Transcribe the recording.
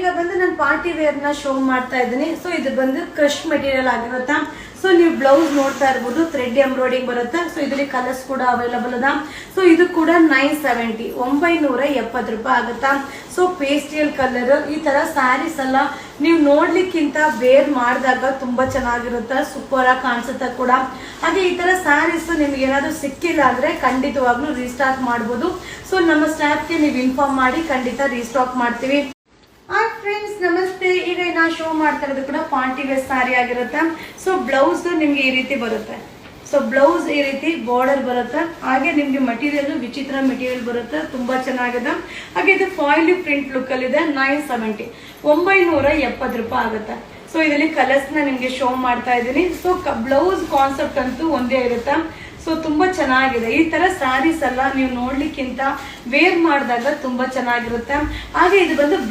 ಈಗ ಬಂದು ನಾನು ಪಾರ್ಟಿ ವೇರ್ ನ ಶೋ ಮಾಡ್ತಾ ಇದ್ದೀನಿ. ಸೊ ಇದು ಬಂದು ಕ್ರಶ್ ಮೆಟೀರಿಯಲ್ ಆಗಿರುತ್ತಾ. ಸೊ ನೀವು ಬ್ಲೌಸ್ ನೋಡ್ತಾ ಇರ್ಬೋದು, ಥ್ರೆಡ್ ಎಂಬ್ರಾಯ್ಡಿಂಗ್ ಬರುತ್ತೆ. ಸೊ ಇದರಲ್ಲಿ ಕಲರ್ಸ್ ಕೂಡ ಅವೈಲಬಲ್ ಅದ. ಸೊ ಇದು ಕೂಡ 970 970 ರೂಪಾಯಿ ಆಗುತ್ತಾ. ಸೊ ಪೇಸ್ಟಿಯಲ್ ಕಲರ್ ಈ ತರ ಸ್ಯಾರೀಸ್ ಎಲ್ಲ ನೀವು ನೋಡ್ಲಿಕ್ಕಿಂತ ವೇರ್ ಮಾಡಿದಾಗ ತುಂಬಾ ಚೆನ್ನಾಗಿರುತ್ತೆ, ಸೂಪರ್ ಆಗಿ ಕಾಣಿಸುತ್ತೆ ಕೂಡ. ಹಾಗೆ ಈ ತರ ಸ್ಯಾರೀಸ್ ನಿಮ್ಗೆ ಏನಾದ್ರು ಸಿಕ್ಕಿಲ್ಲ ಅಂದ್ರೆ ಖಂಡಿತವಾಗ್ಲೂ ರೀಸ್ಟಾಕ್ ಮಾಡ್ಬೋದು. ಸೊ ನಮ್ಮ ಸ್ಟಾಫ್ಗೆ ನೀವು ಇನ್ಫಾರ್ಮ್ ಮಾಡಿ ಖಂಡಿತ ರೀಸ್ಟಾಕ್ ಮಾಡ್ತೀವಿ. ಹಾಯ್ ಫ್ರೆಂಡ್ಸ್, ನಮಸ್ತೆ. ಈಗ ನಾ ಶೋ ಮಾಡ್ತಾ ಇರೋದು ಕೂಡ ಪಾರ್ಟಿ ವೇರ್ ಸ್ಯಾರಿ ಆಗಿರುತ್ತೆ. ಸೊ ಬ್ಲೌಸ್ ನಿಮ್ಗೆ ಈ ರೀತಿ ಬರುತ್ತೆ. ಸೊ ಬ್ಲೌಸ್ ಈ ರೀತಿ ಬಾರ್ಡರ್ ಬರುತ್ತೆ. ಹಾಗೆ ನಿಮ್ಗೆ ಮಟೀರಿಯಲ್ ವಿಚಿತ್ರ ಮೆಟೀರಿಯಲ್ ಬರುತ್ತೆ, ತುಂಬಾ ಚೆನ್ನಾಗಿದೆ. ಹಾಗೆ ಇದು ಫಾಯಿಲ್ ಪ್ರಿಂಟ್ ಲುಕ್ ಅಲ್ಲಿ ಇದೆ. 970 970 ರೂಪಾಯಿ ಆಗುತ್ತೆ. ಸೊ ಇದರಲ್ಲಿ ಕಲರ್ಸ್ ನ ನಿಮ್ಗೆ ಶೋ ಮಾಡ್ತಾ ಇದ್ದೀನಿ. ಸೊ ಬ್ಲೌಸ್ ಕಾನ್ಸೆಪ್ಟ್ ಅಂತೂ ಒಂದೇ ಇರುತ್ತೆ. ಸೊ ತುಂಬಾ ಚೆನ್ನಾಗಿದೆ. ಈ ತರ ಸ್ಯಾರೀಸ್ ಎಲ್ಲ ನೀವು ನೋಡ್ಲಿಕ್ಕಿಂತ ವೇರ್ ಮಾಡಿದಾಗ ತುಂಬಾ ಚೆನ್ನಾಗಿರುತ್ತೆ. ಹಾಗೆ ಇದು ಬಂದು